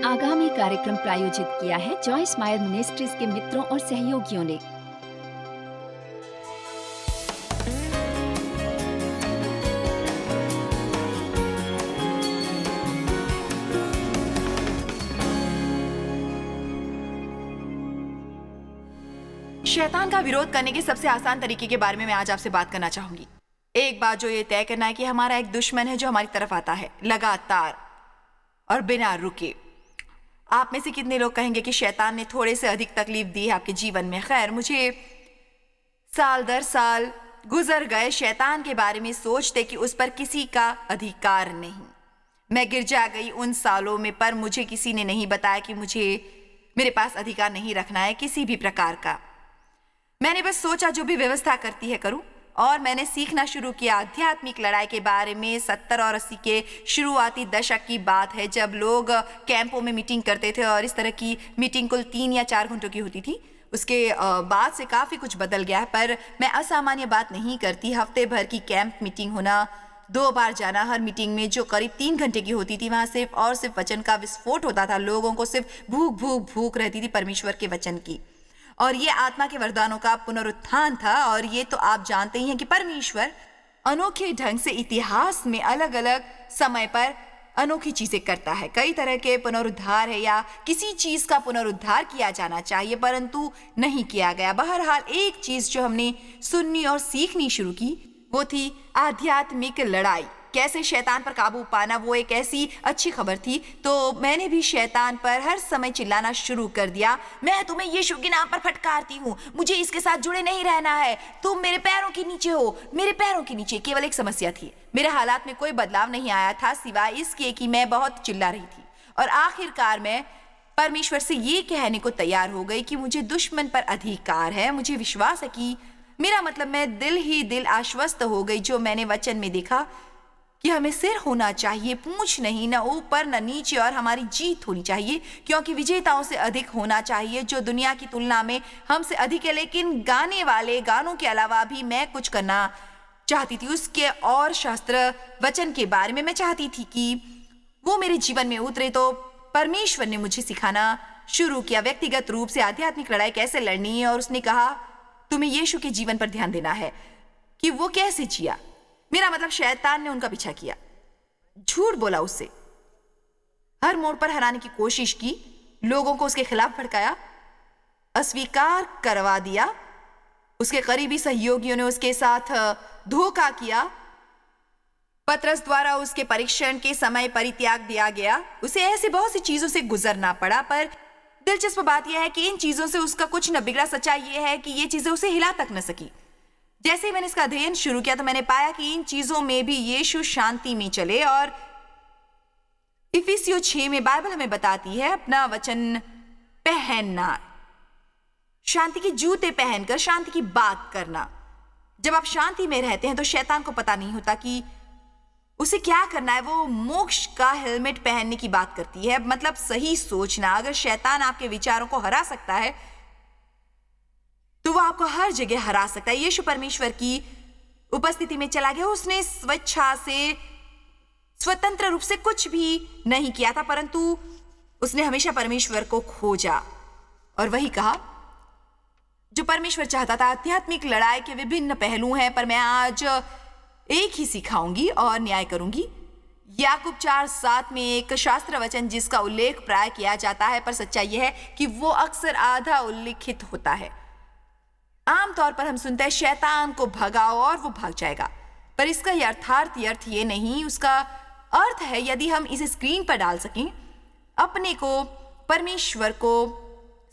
आगामी कार्यक्रम प्रायोजित किया है जॉयस मायर मिनिस्ट्रीज के मित्रों और सहयोगियों ने। शैतान का विरोध करने के सबसे आसान तरीके के बारे में मैं आज आपसे बात करना चाहूंगी। एक बात जो ये तय करना है कि हमारा एक दुश्मन है जो हमारी तरफ आता है लगातार और बिना रुके। आप में से कितने लोग कहेंगे कि शैतान ने थोड़े से अधिक तकलीफ दी है आपके जीवन में? खैर, मुझे साल दर साल गुजर गए शैतान के बारे में सोचते कि उस पर किसी का अधिकार नहीं। मैं गिरजा गई उन सालों में, पर मुझे किसी ने नहीं बताया कि मेरे पास अधिकार नहीं रखना है किसी भी प्रकार का। मैंने बस सोचा जो भी व्यवस्था करती है करूं, और मैंने सीखना शुरू किया आध्यात्मिक लड़ाई के बारे में। 70 और 80 के शुरुआती दशक की बात है, जब लोग कैंपों में मीटिंग करते थे और इस तरह की मीटिंग कुल 3 या 4 घंटों की होती थी। उसके बाद से काफ़ी कुछ बदल गया है, पर मैं असामान्य बात नहीं करती। हफ्ते भर की कैंप मीटिंग होना, 2 बार जाना, हर मीटिंग में जो करीब 3 घंटे की होती थी, वहाँ सिर्फ और सिर्फ वचन का विस्फोट होता था। लोगों को सिर्फ भूख रहती थी परमेश्वर के वचन की, और ये आत्मा के वरदानों का पुनरुत्थान था। और ये तो आप जानते ही हैं कि परमेश्वर अनोखे ढंग से इतिहास में अलग अलग समय पर अनोखी चीजें करता है। कई तरह के पुनरुद्धार है, या किसी चीज का पुनरुद्धार किया जाना चाहिए परंतु नहीं किया गया। बहरहाल एक चीज जो हमने सुननी और सीखनी शुरू की वो थी आध्यात्मिक लड़ाई, कैसे शैतान पर काबू पाना। वो एक ऐसी अच्छी खबर थी। तो मैंने भी शैतान पर हर समय चिल्लाना शुरू कर दिया, मैं तुम्हें यीशु के नाम पर फटकारती हूँ, मुझे इसके साथ जुड़े नहीं रहना है, तुम मेरे पैरों के नीचे हो, मेरे पैरों के नीचे। केवल एक समस्या थी, मेरे हालात में कोई बदलाव नहीं आया था सिवाय इसके कि मैं बहुत चिल्ला रही थी। और आखिरकार मैं परमेश्वर से ये कहने को तैयार हो गई कि मुझे दुश्मन पर अधिकार है। मुझे विश्वास है कि मेरा मतलब, मैं दिल ही दिल आश्वस्त हो गई जो मैंने वचन में देखा कि हमें सिर होना चाहिए, पूंछ नहीं, न ऊपर न नीचे, और हमारी जीत होनी चाहिए क्योंकि विजेताओं से अधिक होना चाहिए जो दुनिया की तुलना में हमसे अधिक है। लेकिन गाने वाले गानों के अलावा भी मैं कुछ करना चाहती थी। उसके और शास्त्र वचन के बारे में मैं चाहती थी कि वो मेरे जीवन में उतरे। तो परमेश्वर ने मुझे सिखाना शुरू किया व्यक्तिगत रूप से आध्यात्मिक लड़ाई कैसे लड़नी है। और उसने कहा तुम्हें यीशु के जीवन पर ध्यान देना है कि वो कैसे जिया। मेरा मतलब, शैतान ने उनका पीछा किया, झूठ बोला, उससे हर मोड़ पर हराने की कोशिश की, लोगों को उसके खिलाफ भड़काया, अस्वीकार करवा दिया। उसके करीबी सहयोगियों ने उसके साथ धोखा किया। पतरस द्वारा उसके परीक्षण के समय परित्याग दिया गया। उसे ऐसे बहुत सी चीजों से गुजरना पड़ा, पर दिलचस्प बात यह है कि इन चीजों से उसका कुछ न बिगड़ा। सच्चाई यह है कि ये चीजें उसे हिला तक न सकी। जैसे ही मैंने इसका अध्ययन शुरू किया तो मैंने पाया कि इन चीजों में भी यीशु शांति में चले। और इफिसियों 6 में बाइबल हमें बताती है अपना वचन पहनना, शांति के जूते पहनकर शांति की बात करना। जब आप शांति में रहते हैं तो शैतान को पता नहीं होता कि उसे क्या करना है। वो मोक्ष का हेलमेट पहनने की बात करती है, मतलब सही सोचना। अगर शैतान आपके विचारों को हरा सकता है तो वो आपको हर जगह हरा सकता है। यीशु परमेश्वर की उपस्थिति में चला गया। उसने स्वेच्छा से, स्वतंत्र रूप से कुछ भी नहीं किया था, परंतु उसने हमेशा परमेश्वर को खोजा और वही कहा जो परमेश्वर चाहता था। आध्यात्मिक लड़ाई के विभिन्न पहलू हैं, पर मैं आज एक ही सिखाऊंगी और न्याय करूंगी। याकूब 4:7 में एक शास्त्र वचन जिसका उल्लेख प्राय किया जाता है, पर सच्चाई यह है कि वो अक्सर आधा उल्लिखित होता है। आमतौर पर हम सुनते हैं शैतान को भगाओ और वो भाग जाएगा, पर इसका यथार्थ अर्थ ये नहीं। उसका अर्थ है, यदि हम इसे स्क्रीन पर डाल सकें, अपने को परमेश्वर को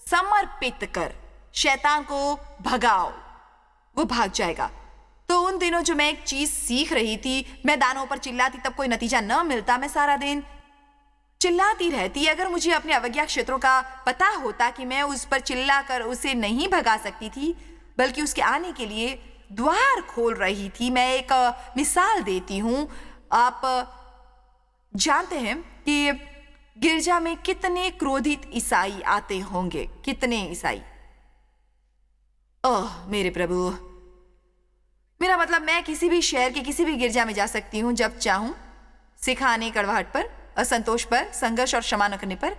समर्पित कर शैतान को भगाओ, वो भाग जाएगा। तो उन दिनों जो मैं एक चीज सीख रही थी, मैदानों पर चिल्लाती, तब कोई नतीजा न मिलता, मैं सारा दिन चिल्लाती रहती। अगर मुझे अपने अवज्ञा क्षेत्रों का पता होता कि मैं उस पर चिल्लाकर उसे नहीं भगा सकती थी बल्कि उसके आने के लिए द्वार खोल रही थी। मैं एक मिसाल देती हूँ। आप जानते हैं कि गिरजा में कितने क्रोधित ईसाई आते होंगे, कितने ईसाई। ओह मेरे प्रभु, मेरा मतलब, मैं किसी भी शहर के किसी भी गिरजा में जा सकती हूँ जब चाहूँ, सिखाने, कड़वाहट पर, असंतोष पर, संघर्ष और क्षमा न करने पर।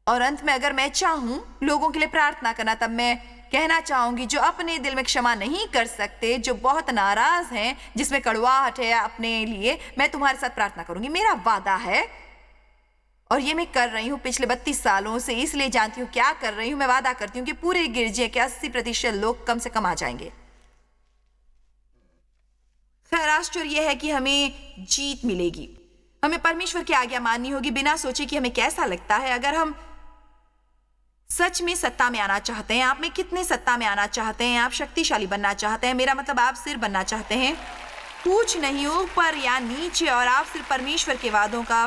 और अंत में अगर मैं चाहूं लोगों के लिए प्रार्थना करना, तब मैं कहना चाहूंगी जो अपने दिल में क्षमा नहीं कर सकते, जो बहुत नाराज हैं, जिसमें कड़वाहट है अपने लिए, मैं तुम्हारे साथ प्रार्थना करूंगी। मेरा वादा है और ये मैं कर रही हूँ पिछले 32 सालों से, इसलिए जानती हूँ क्या कर रही हूँ। मैं वादा करती हूँ कि पूरे गिरजे के 80% लोग कम से कम आ जाएंगे। खैर, आश्चर्य यह है कि हमें जीत मिलेगी। हमें परमेश्वर की आज्ञा माननी होगी बिना सोचे कि हमें कैसा लगता है। अगर हम सच में सत्ता में आना चाहते हैं, आप में कितने सत्ता में आना चाहते हैं? आप शक्तिशाली बनना चाहते हैं, मेरा मतलब आप सिर बनना चाहते हैं, कुछ नहीं ऊपर या नीचे, और आप सिर्फ परमेश्वर के वादों का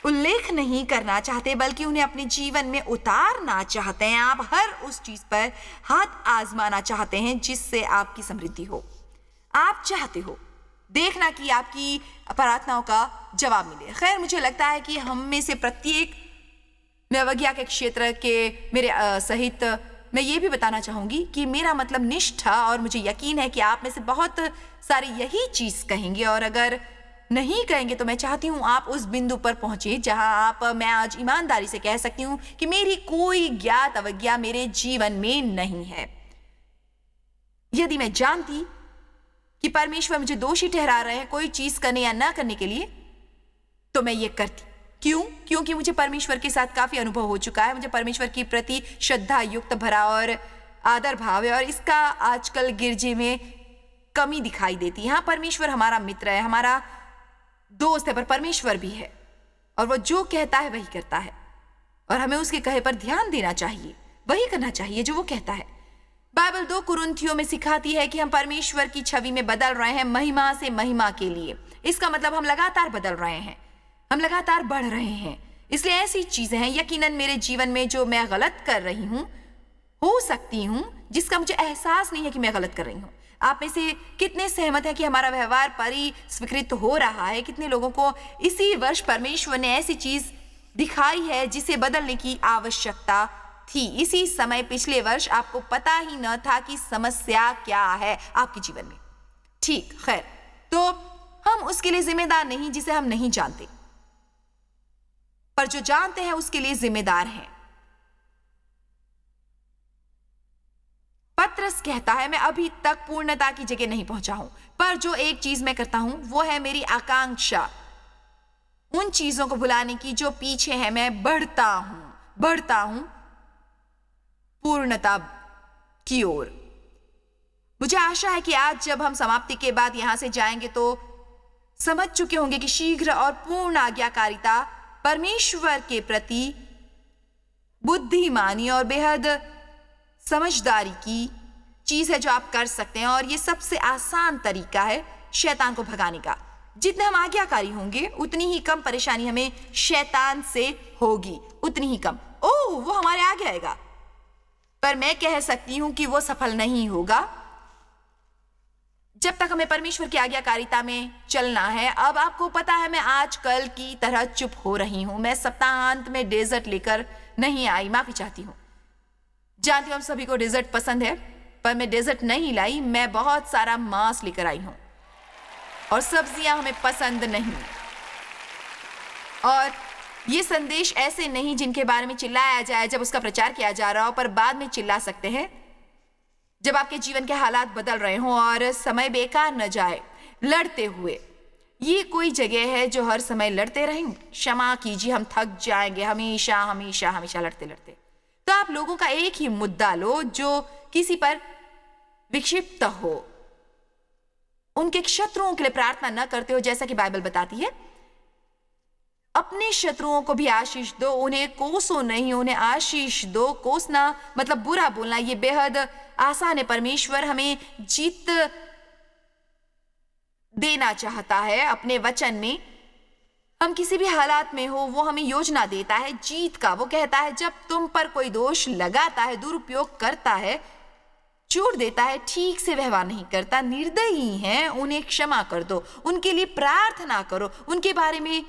उल्लेख नहीं करना चाहते बल्कि उन्हें अपने जीवन में उतारना चाहते हैं। आप हर उस चीज पर हाथ आजमाना चाहते हैं जिससे आपकी समृद्धि हो। आप चाहते हो देखना कि आपकी प्रार्थनाओं का जवाब मिले। खैर, मुझे लगता है कि हम में से प्रत्येक, मैं अवज्ञा के क्षेत्र के मेरे सहित मैं ये भी बताना चाहूंगी कि मेरा मतलब निष्ठा, और मुझे यकीन है कि आप में से बहुत सारे यही चीज कहेंगे, और अगर नहीं कहेंगे तो मैं चाहती हूं आप उस बिंदु पर पहुंचे जहां आप, मैं आज ईमानदारी से कह सकती हूं कि मेरी कोई ज्ञात अवज्ञा मेरे जीवन में नहीं है। यदि मैं जानती कि परमेश्वर मुझे दोषी ठहरा रहे हैं कोई चीज करने या ना करने के लिए, तो मैं ये करती। क्यों? क्योंकि मुझे परमेश्वर के साथ काफी अनुभव हो चुका है। मुझे परमेश्वर की प्रति श्रद्धा युक्त भरा और आदर भाव है, और इसका आजकल गिरजे में कमी दिखाई देती है। हाँ, परमेश्वर हमारा मित्र है, हमारा दोस्त है, पर परमेश्वर भी है, और वो जो कहता है वही करता है, और हमें उसके कहे पर ध्यान देना चाहिए, वही करना चाहिए जो वो कहता है। बाइबल 2 कुरिन्थियों में सिखाती है कि हम परमेश्वर की छवि में बदल रहे हैं, महिमा से महिमा के लिए। इसका मतलब हम लगातार बदल रहे हैं, हम लगातार बढ़ रहे हैं। इसलिए ऐसी चीजें हैं यकीनन मेरे जीवन में जो मैं गलत कर रही हूं, हो सकती हूं, जिसका मुझे एहसास नहीं है कि मैं गलत कर रही हूं। आप में से कितने सहमत हैं कि हमारा व्यवहार परिष्कृत हो रहा है? कितने लोगों को इसी वर्ष परमेश्वर ने ऐसी चीज दिखाई है जिसे बदलने की आवश्यकता थी? इसी समय पिछले वर्ष आपको पता ही न था कि समस्या क्या है आपके जीवन में। ठीक, खैर, तो हम उसके लिए जिम्मेदार नहीं जिसे हम नहीं जानते, पर जो जानते हैं उसके लिए जिम्मेदार हैं। पत्रस कहता है, मैं अभी तक पूर्णता की जगह नहीं पहुंचा हूं, पर जो एक चीज मैं करता हूं वो है मेरी आकांक्षा उन चीजों को भुलाने की जो पीछे है। मैं बढ़ता हूं पूर्णता की ओर। मुझे आशा है कि आज जब हम समाप्ति के बाद यहां से जाएंगे तो समझ चुके होंगे कि शीघ्र और पूर्ण आज्ञाकारिता परमेश्वर के प्रति बुद्धिमानी और बेहद समझदारी की चीज है जो आप कर सकते हैं, और ये सबसे आसान तरीका है शैतान को भगाने का। जितने हम आज्ञाकारी होंगे उतनी ही कम परेशानी हमें शैतान से होगी, उतनी ही कम। ओह, वो हमारे आगे आएगा, पर मैं कह सकती हूं कि वो सफल नहीं होगा जब तक हमें परमेश्वर की आज्ञाकारिता में चलना है। अब आपको पता है, मैं आजकल की तरह चुप हो रही हूं। मैं सप्ताहांत में डेजर्ट लेकर नहीं आई, माफी चाहती हूं। जानती हूं हम सभी को डेजर्ट पसंद है, पर मैं डेजर्ट नहीं लाई। मैं बहुत सारा मांस लेकर आई हूं, और सब्जियां हमें पसंद नहीं। और ये संदेश ऐसे नहीं जिनके बारे में चिल्लाया जाए जब उसका प्रचार किया जा रहा हो, पर बाद में चिल्ला सकते हैं जब आपके जीवन के हालात बदल रहे हों और समय बेकार न जाए लड़ते हुए। ये कोई जगह है जो हर समय लड़ते रहें? क्षमा कीजिए, हम थक जाएंगे हमेशा हमेशा हमेशा लड़ते लड़ते। तो आप लोगों का एक ही मुद्दा लो जो किसी पर विक्षिप्त हो। उनके शत्रुओं के लिए प्रार्थना न करते हो, जैसा कि बाइबल बताती है। अपने शत्रुओं को भी आशीष दो, उन्हें कोसो नहीं, उन्हें आशीष दो। कोसना मतलब बुरा बोलना, ये बेहद आसान है। परमेश्वर हमें जीत देना चाहता है अपने वचन में। हम किसी भी हालात में हो, वो हमें योजना देता है जीत का। वो कहता है, जब तुम पर कोई दोष लगाता है, दुरुपयोग करता है, चोट देता है, ठीक से व्यवहार नहीं करता, निर्दयी हैं, उन्हें क्षमा कर दो, उनके लिए प्रार्थना करो, उनके बारे में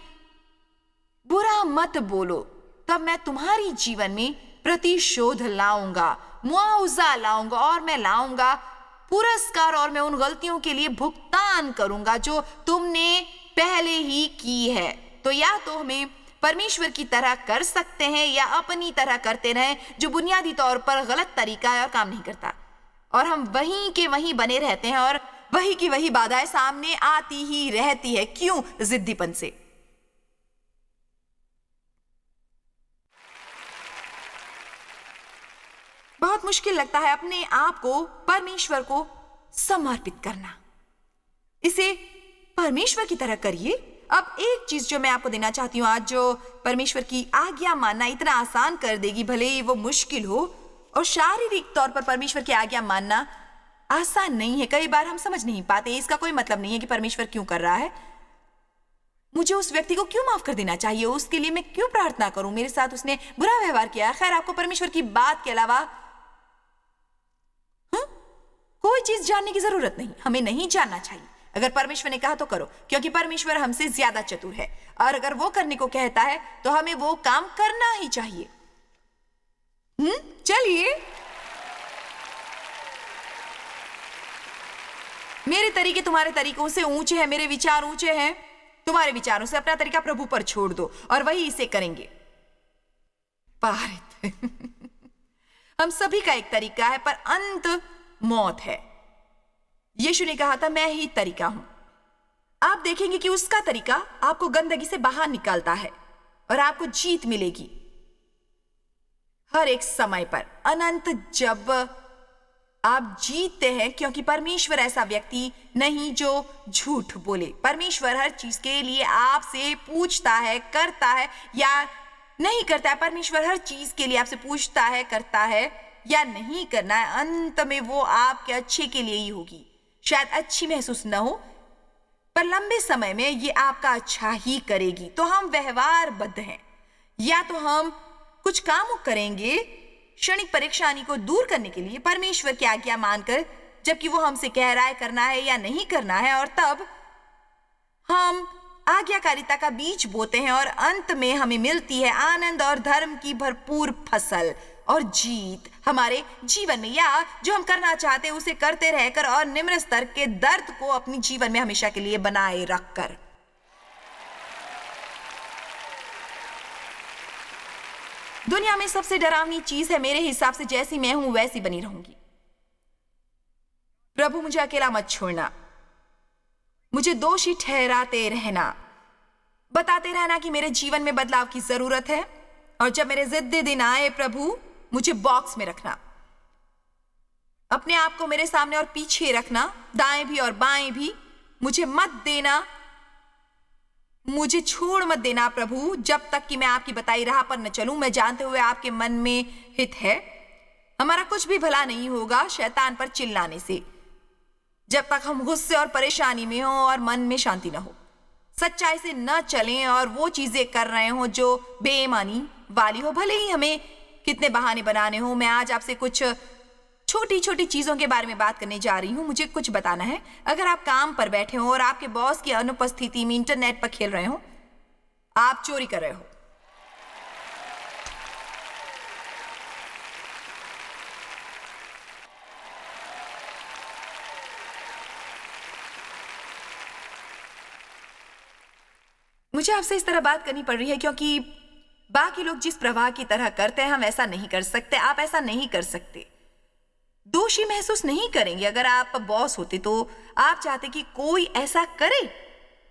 बुरा मत बोलो, तब मैं तुम्हारी जीवन में प्रतिशोध लाऊंगा, मुआवजा लाऊंगा, और मैं लाऊंगा पुरस्कार, और मैं उन गलतियों के लिए भुगतान करूंगा जो तुमने पहले ही की है। तो या तो हमें परमेश्वर की तरह कर सकते हैं या अपनी तरह करते रहें, जो बुनियादी तौर पर गलत तरीका है और काम नहीं करता, और हम वहीं के वहीं बने रहते हैं और वही की वही बाधाएं सामने आती ही रहती है। क्यों? जिद्दीपन से। बहुत मुश्किल लगता है अपने आप को परमेश्वर को समर्पित करना। इसे परमेश्वर की तरह करिए। अब एक चीज जो मैं आपको देना चाहती हूं आज, जो परमेश्वर की आज्ञा मानना इतना आसान कर देगी, भले ही वो मुश्किल हो। और शारीरिक तौर पर परमेश्वर की आज्ञा मानना आसान नहीं है। कई बार हम समझ नहीं पाते। इसका कोई मतलब नहीं है कि परमेश्वर क्यों कर रहा है, मुझे उस व्यक्ति को क्यों माफ कर देना चाहिए, उसके लिए मैं क्यों प्रार्थना करूं, मेरे साथ उसने बुरा व्यवहार किया। खैर, आपको परमेश्वर की बात के अलावा कोई चीज जानने की जरूरत नहीं। हमें नहीं जानना चाहिए। अगर परमेश्वर ने कहा तो करो, क्योंकि परमेश्वर हमसे ज्यादा चतुर है, और अगर वो करने को कहता है तो हमें वो काम करना ही चाहिए। चलिए, मेरे तरीके तुम्हारे तरीकों से ऊंचे हैं, मेरे विचार ऊंचे हैं तुम्हारे विचारों से। अपना तरीका प्रभु पर छोड़ दो और वही इसे करेंगे। पारित हम सभी का एक तरीका है, पर अंत मौत है। यीशु ने कहा था, मैं ही तरीका हूं। आप देखेंगे कि उसका तरीका आपको गंदगी से बाहर निकालता है और आपको जीत मिलेगी हर एक समय पर, अनंत जब आप जीतते हैं, क्योंकि परमेश्वर ऐसा व्यक्ति नहीं जो झूठ बोले। परमेश्वर हर चीज के लिए आपसे पूछता है, करता है या नहीं करता है। परमेश्वर हर चीज के लिए आपसे पूछता है, करता है या नहीं करना है। अंत में वो आपके अच्छे के लिए ही होगी। शायद अच्छी महसूस न हो, पर लंबे समय में ये आपका अच्छा ही करेगी। तो हम व्यवहारबद्ध हैं, या तो हम कुछ काम करेंगे क्षणिक परेशानी को दूर करने के लिए परमेश्वर की आज्ञा मानकर, जबकि वो हमसे कह रहा है करना है या नहीं करना है, और तब हम आज्ञाकारिता का बीज बोते हैं और अंत में हमें मिलती है आनंद और धर्म की भरपूर फसल और जीत हमारे जीवन में, या जो हम करना चाहते हैं उसे करते रहकर और निम्न स्तर के दर्द को अपने जीवन में हमेशा के लिए बनाए रखकर। दुनिया में सबसे डरावनी चीज है, मेरे हिसाब से, जैसी मैं हूं वैसी बनी रहूंगी। प्रभु, मुझे अकेला मत छोड़ना, मुझे दोषी ठहराते रहना, बताते रहना कि मेरे जीवन में बदलाव की जरूरत है, और जब मेरे जिद्दी दिन आए, प्रभु मुझे बॉक्स में रखना, अपने आप को मेरे सामने और पीछे रखना, दाएं भी और बाएं भी। मुझे मत देना, मुझे छोड़ मत देना प्रभु, जब तक कि मैं आपकी बताई राह पर न चलूं। मैं जानते हुए आपके मन में हित है, हमारा कुछ भी भला नहीं होगा शैतान पर चिल्लाने से, जब तक हम गुस्से और परेशानी में हो और मन में शांति न हो, सच्चाई से न चलें और वो चीजें कर रहे हो जो बेईमानी वाली हो। भले ही हमें कितने बहाने बनाने हो। मैं आज आपसे कुछ छोटी छोटी चीजों के बारे में बात करने जा रही हूं। मुझे कुछ बताना है। अगर आप काम पर बैठे हो और आपके बॉस की अनुपस्थिति में इंटरनेट पर खेल रहे हो, आप चोरी कर रहे हो। मुझे आपसे इस तरह बात करनी पड़ रही है क्योंकि बाकी लोग जिस प्रवाह की तरह करते हैं, हम ऐसा नहीं कर सकते। आप ऐसा नहीं कर सकते। दोषी महसूस नहीं करेंगे। अगर आप बॉस होते तो आप चाहते कि कोई ऐसा करे?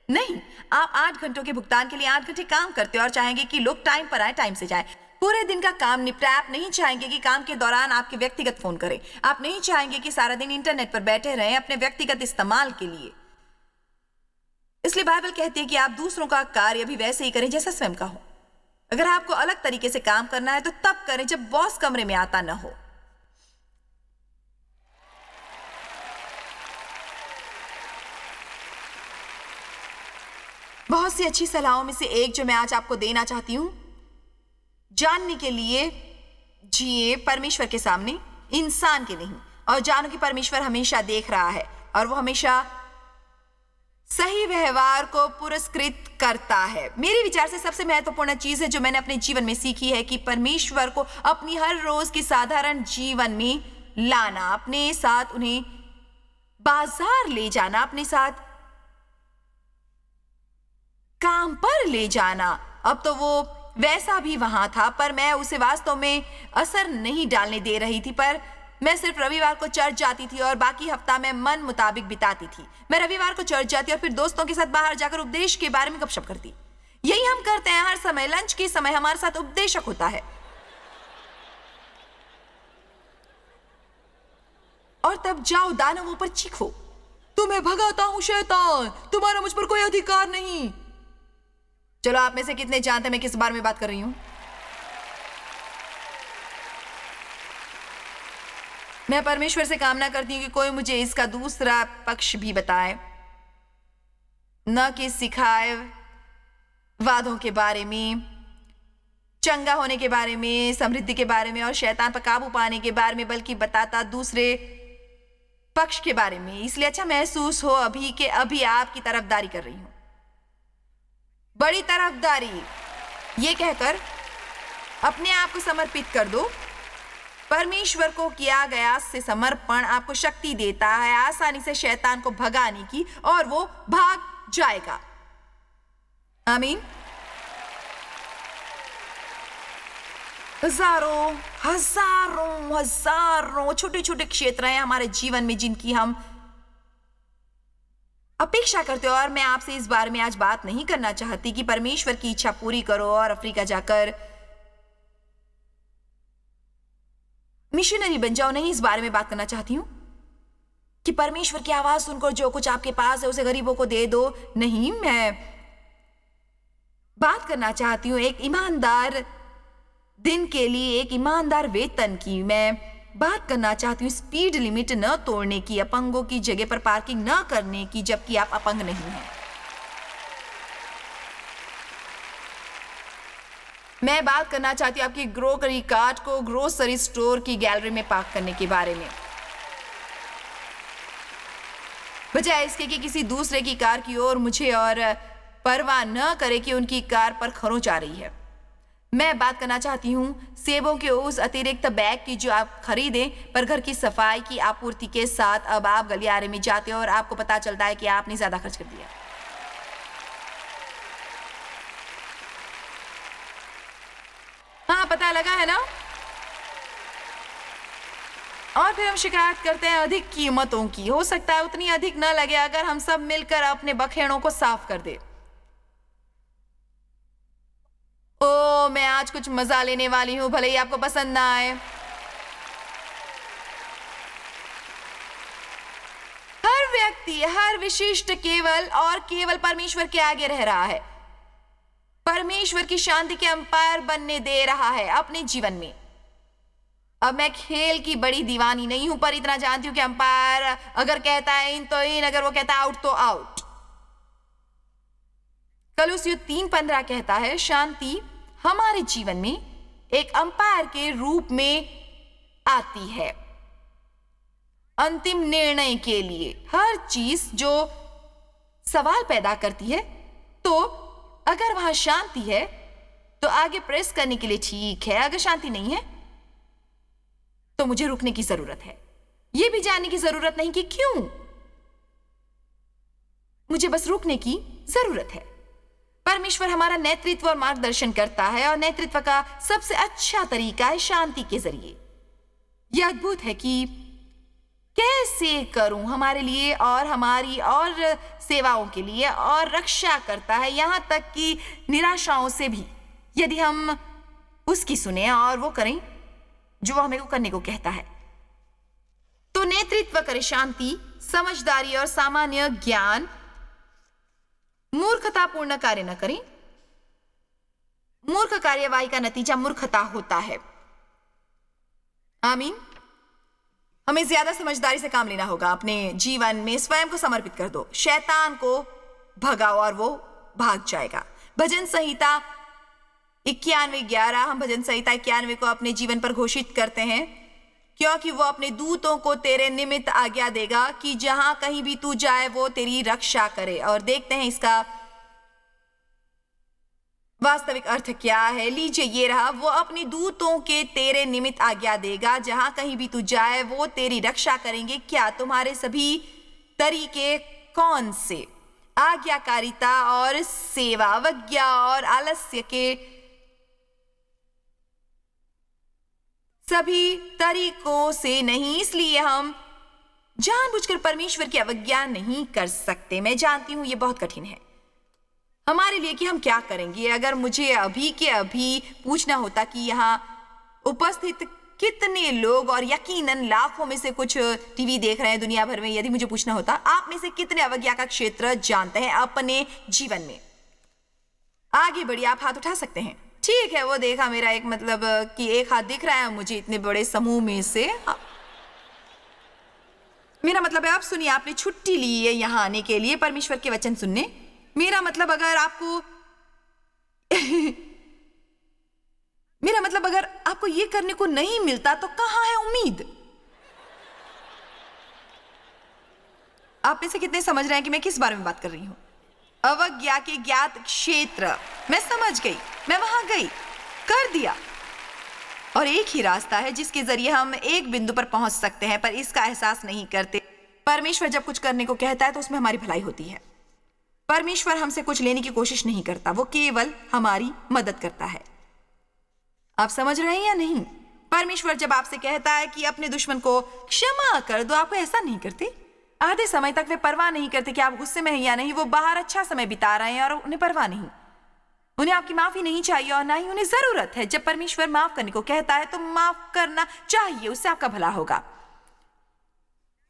नहीं। आप 8 घंटों के भुगतान के लिए 8 घंटे काम करते हो और चाहेंगे कि लोग टाइम पर आए, टाइम से जाए, पूरे दिन का काम निपटाए। आप नहीं चाहेंगे कि काम के दौरान आपके व्यक्तिगत फोन करें। आप नहीं चाहेंगे कि सारा दिन इंटरनेट पर बैठे रहें अपने व्यक्तिगत इस्तेमाल के लिए। इसलिए बाइबल कहती है कि आप दूसरों का कार्य भी वैसे ही करें जैसा स्वयं का हो। अगर आपको अलग तरीके से काम करना है तो तब करें जब बॉस कमरे में आता न हो। बहुत सी अच्छी सलाहों में से एक जो मैं आज आपको देना चाहती हूं, जानने के लिए जिए परमेश्वर के सामने, इंसान के नहीं। और जानो कि परमेश्वर हमेशा देख रहा है और वो हमेशा सही व्यवहार को पुरस्कृत करता है। मेरे विचार से सबसे महत्वपूर्ण चीज है जो मैंने अपने जीवन में सीखी है कि परमेश्वर को अपनी हर रोज की साधारण जीवन में लाना, अपने साथ उन्हें बाजार ले जाना, अपने साथ काम पर ले जाना, अब तो वो वैसा भी वहां था, पर मैं उसे वास्तव में असर नहीं डालने दे रही थी। पर मैं सिर्फ रविवार को चर्च जाती थी और बाकी हफ्ता मैं मन मुताबिक बिताती थी। मैं रविवार को चर्च जाती और फिर दोस्तों के साथ बाहर जाकर उपदेश के बारे में गपशप करती। यही हम करते हैं हर समय। लंच के समय हमारे साथ उपदेशक होता है और तब जाओ दानवों पर चीखो, तुम्हें भगाता हूं शैतान, तुम्हारा मुझ पर कोई अधिकार नहीं। चलो, आप में से कितने जानते हैं मैं किस बारे में बात कर रही हूं? मैं परमेश्वर से कामना करती हूं कि कोई मुझे इसका दूसरा पक्ष भी बताए, न कि सिखाए वादों के बारे में, चंगा होने के बारे में, समृद्धि के बारे में और शैतान पर काबू पाने के बारे में, बल्कि बताता दूसरे पक्ष के बारे में। इसलिए अच्छा महसूस हो अभी कि अभी आपकी तरफदारी कर रही हूं, बड़ी तरफदारी, ये कहकर अपने आप को समर्पित कर दो। परमेश्वर को किया गया से समर्पण आपको शक्ति देता है आसानी से शैतान को भगाने की, और वो भाग जाएगा। आमीन। हजारों हजारों हजारों छोटे छोटे क्षेत्र हैं हमारे जीवन में जिनकी हम अपेक्षा करते हो, और मैं आपसे इस बारे में आज बात नहीं करना चाहती कि परमेश्वर की इच्छा पूरी करो और अफ्रीका जाकर मिशनरी बन जाओ। नहीं, इस बारे में बात करना चाहती हूं कि परमेश्वर की आवाज सुनकर जो कुछ आपके पास है उसे गरीबों को दे दो। नहीं, मैं बात करना चाहती हूं एक ईमानदार दिन के लिए, एक ईमानदार वेतन की। मैं बात करना चाहती हूँ स्पीड लिमिट न तोड़ने की, अपंगों की जगह पर पार्किंग न करने की जबकि आप अपंग नहीं हैं। मैं बात करना चाहती हूँ आपकी ग्रोसरी कार्ट को ग्रोसरी स्टोर की गैलरी में पार्क करने के बारे में, बजाय इसके कि किसी दूसरे की कार की ओर मुझे और परवाह न करे कि उनकी कार पर खरोंच आ रही है। मैं बात करना चाहती हूँ सेबों के उस अतिरिक्त बैग की जो आप खरीदें, पर घर की सफाई की आपूर्ति के साथ अब आप गलियारे में जाते हो और आपको पता चलता है कि आपने ज्यादा खर्च कर दिया। हाँ, पता लगा है ना? और फिर हम शिकायत करते हैं अधिक कीमतों की। हो सकता है उतनी अधिक न लगे अगर हम सब मिलकर अपने बखेड़ों को साफ कर दे। ओ, मैं आज कुछ मजा लेने वाली हूं, भले ही आपको पसंद ना आए। हर व्यक्ति, हर विशिष्ट केवल और केवल परमेश्वर के आगे रह रहा है, परमेश्वर की शांति के अंपायर बनने दे रहा है अपने जीवन में। अब मैं खेल की बड़ी दीवानी नहीं हूं, पर इतना जानती हूं कि अंपायर अगर कहता है इन तो इन, अगर वो कहता है आउट तो आउट। कलुसियों 3:15 कहता है शांति हमारे जीवन में एक अंपायर के रूप में आती है अंतिम निर्णय के लिए। हर चीज जो सवाल पैदा करती है, तो अगर वहां शांति है तो आगे प्रेस करने के लिए ठीक है, अगर शांति नहीं है तो मुझे रुकने की जरूरत है। यह भी जानने की जरूरत नहीं कि क्यों, मुझे बस रुकने की जरूरत है। परमेश्वर हमारा नेतृत्व और मार्गदर्शन करता है, और नेतृत्व का सबसे अच्छा तरीका है शांति के जरिए। यह अद्भुत है कि कैसे करूं हमारे लिए और हमारी और सेवाओं के लिए, और रक्षा करता है यहां तक कि निराशाओं से भी, यदि हम उसकी सुने और वो करें जो हमें को करने को कहता है। तो नेतृत्व करे शांति, समझदारी और सामान्य ज्ञान। मूर्खतापूर्ण कार्य न करें। मूर्ख कार्यवाही का नतीजा मूर्खता होता है। आमीन। हमें ज्यादा समझदारी से काम लेना होगा। अपने जीवन में स्वयं को समर्पित कर दो, शैतान को भगाओ और वो भाग जाएगा। भजन संहिता 91:11, हम भजन संहिता 91 को अपने जीवन पर घोषित करते हैं, क्योंकि वो अपने दूतों को तेरे निमित्त आज्ञा देगा कि जहां कहीं भी तू जाए वो तेरी रक्षा करे। और देखते हैं इसका वास्तविक अर्थ क्या है। लीजिए, ये रहा, वो अपने दूतों के तेरे निमित्त आज्ञा देगा, जहां कहीं भी तू जाए वो तेरी रक्षा करेंगे। क्या तुम्हारे सभी तरीके कौन से? आज्ञाकारिता और सेवा, अवज्ञा और आलस्य के सभी तरीकों से नहीं। इसलिए हम जानबूझकर परमेश्वर की अवज्ञा नहीं कर सकते। मैं जानती हूं यह बहुत कठिन है हमारे लिए कि हम क्या करेंगे। अगर मुझे अभी के अभी पूछना होता कि यहाँ उपस्थित कितने लोग, और यकीनन लाखों में से कुछ टीवी देख रहे हैं दुनिया भर में, यदि मुझे पूछना होता आप में से कितने अवज्ञा का क्षेत्र जानते हैं अपने जीवन में, आगे बढ़िए, आप हाथ उठा सकते हैं। ठीक है, वो देखा मेरा एक मतलब कि एक हाथ दिख रहा है मुझे इतने बड़े समूह में से। मेरा मतलब है, आप सुनिए, आपने छुट्टी ली है यहाँ आने के लिए परमेश्वर के वचन सुनने। मेरा मतलब अगर आपको मेरा मतलब अगर आपको ये करने को नहीं मिलता तो कहां है उम्मीद? आप में से कितने समझ रहे हैं कि मैं किस बारे में बात कर रही हूं? अवज्ञा के ज्ञात क्षेत्र। मैं समझ गई, मैं वहां गई, कर दिया। और एक ही रास्ता है जिसके जरिए हम एक बिंदु पर पहुंच सकते हैं, पर इसका एहसास नहीं करते। परमेश्वर जब कुछ करने को कहता है तो उसमें हमारी भलाई होती है। परमेश्वर हमसे कुछ लेने की कोशिश नहीं करता, वो केवल हमारी मदद करता है। आप समझ रहे हैं या नहीं? परमेश्वर जब आपसे कहता है कि अपने दुश्मन को क्षमा कर दो, आपको ऐसा नहीं करते। आधे समय तक वे परवाह नहीं करते कि आप गुस्से में हैं या नहीं। वो बाहर अच्छा समय बिता रहे हैं और उन्हें परवाह नहीं। उन्हें आपकी माफी नहीं चाहिए और ना ही उन्हें जरूरत है। जब परमेश्वर माफ करने को कहता है तो माफ करना चाहिए, उससे आपका भला होगा।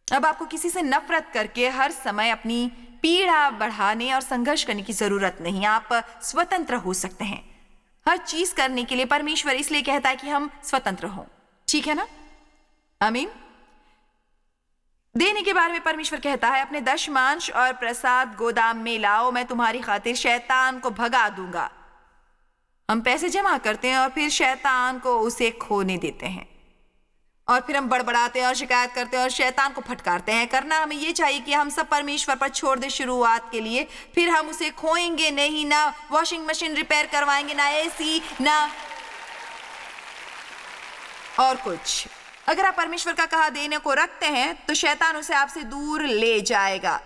अब आपको किसी से नफरत करके हर समय अपनी पीड़ा बढ़ाने और संघर्ष करने की जरूरत नहीं। आप स्वतंत्र हो सकते हैं हर चीज करने के लिए। परमेश्वर इसलिए कहता है कि हम स्वतंत्र हों, ठीक है ना? आमीन। देने के बारे में परमेश्वर कहता है, अपने दशमांश और प्रसाद गोदाम में लाओ, मैं तुम्हारी खातिर शैतान को भगा दूंगा। हम पैसे जमा करते हैं और फिर शैतान को उसे खोने देते हैं, और फिर हम बड़बड़ाते हैं और शिकायत करते हैं और शैतान को फटकारते हैं। करना हमें ये चाहिए कि हम सब परमेश्वर पर छोड़ दे शुरुआत के लिए, फिर हम उसे खोएंगे नहीं। ना वॉशिंग मशीन रिपेयर करवाएंगे, ना एसी, ना और कुछ। अगर आप परमेश्वर का कहा देने को रखते हैं तो शैतान उसे आपसे दूर ले जाएगा।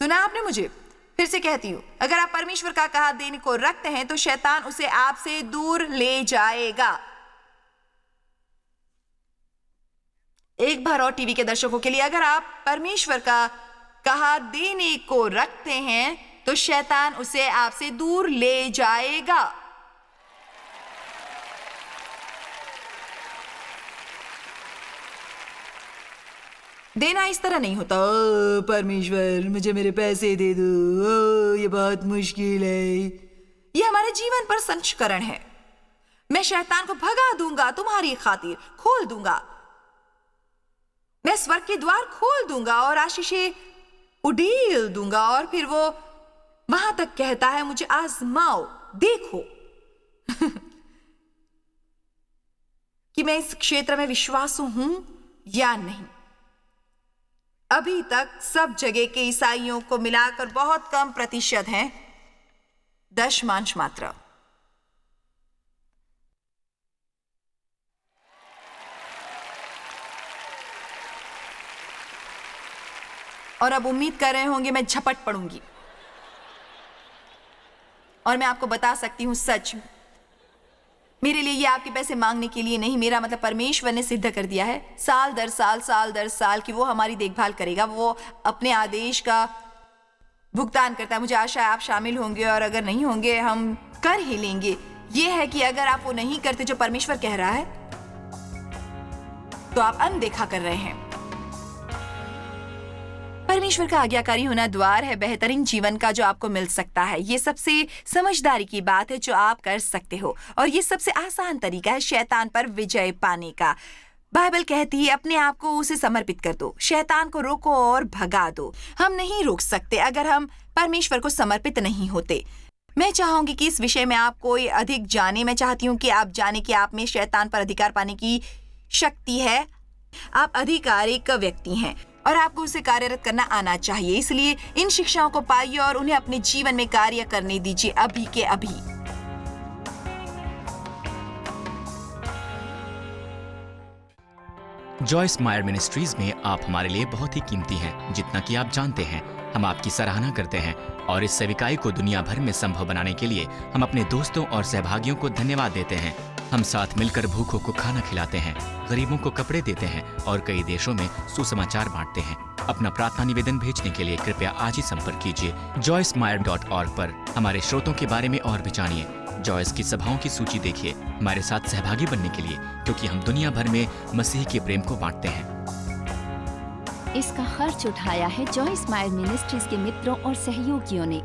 सुना आपने मुझे? फिर से कहती हूं, अगर आप परमेश्वर का कहा देने को रखते हैं तो शैतान उसे आपसे दूर ले जाएगा। एक बार और टीवी के दर्शकों के लिए, अगर आप परमेश्वर का कहा देने को रखते हैं तो शैतान उसे आपसे दूर ले जाएगा। देना इस तरह नहीं होता, ओ परमेश्वर मुझे मेरे पैसे दे दो, ओ ये बहुत मुश्किल है। ये हमारे जीवन पर संस्करण है। मैं शैतान को भगा दूंगा तुम्हारी खातिर, खोल दूंगा। मैं स्वर्ग के द्वार खोल दूंगा और आशीषें उड़ेल दूंगा। और फिर वो वहां तक कहता है, मुझे आजमाओ, देखो कि मैं इस क्षेत्र में विश्वासु हूं या नहीं। अभी तक सब जगह के ईसाइयों को मिलाकर बहुत कम प्रतिशत हैं, दशमांश मात्र। और अब उम्मीद कर रहे होंगे मैं झपट पड़ूंगी, और मैं आपको बता सकती हूं सच, मेरे लिए ये आपके पैसे मांगने के लिए नहीं। मेरा मतलब परमेश्वर ने सिद्ध कर दिया है साल दर साल कि वो हमारी देखभाल करेगा। वो अपने आदेश का भुगतान करता है। मुझे आशा है आप शामिल होंगे, और अगर नहीं होंगे हम कर ही लेंगे। ये है कि अगर आप वो नहीं करते जो परमेश्वर कह रहा है तो आप अनदेखा कर रहे हैं। परमेश्वर का आज्ञाकारी होना द्वार है बेहतरीन जीवन का जो आपको मिल सकता है। ये सबसे समझदारी की बात है जो आप कर सकते हो, और ये सबसे आसान तरीका है शैतान पर विजय पाने का। बाइबल कहती है अपने आप को उसे समर्पित कर दो, शैतान को रोको और भगा दो। हम नहीं रोक सकते अगर हम परमेश्वर को समर्पित नहीं होते। मैं चाहूंगी कि इस विषय में आप कोई अधिक जाने। मैं चाहती हूँ कि आप जाने कि आप में शैतान पर अधिकार पाने की शक्ति है। आप अधिकारिक व्यक्ति हैं और आपको उसे कार्यरत करना आना चाहिए। इसलिए इन शिक्षाओं को पाइए और उन्हें अपने जीवन में कार्य करने दीजिए अभी के अभी। जॉयस मायर मिनिस्ट्रीज में आप हमारे लिए बहुत ही कीमती हैं, जितना कि आप जानते हैं। हम आपकी सराहना करते हैं और इस सेविकाई को दुनिया भर में संभव बनाने के लिए हम अपने दोस्तों और सहभागियों को धन्यवाद देते हैं। हम साथ मिलकर भूखों को खाना खिलाते हैं, गरीबों को कपड़े देते हैं और कई देशों में सुसमाचार बांटते हैं। अपना प्रार्थना निवेदन भेजने के लिए कृपया आज ही संपर्क कीजिए joycemeyer.org पर। हमारे स्रोतों के बारे में और भी जानिए। जॉयस की सभाओं की सूची देखिए हमारे साथ सहभागी बनने के लिए, क्योंकि हम दुनिया भर में मसीह के प्रेम को बांटते हैं। इसका खर्च उठाया है जॉयस मायर मिनिस्ट्रीज के मित्रों और सहयोगियों ने।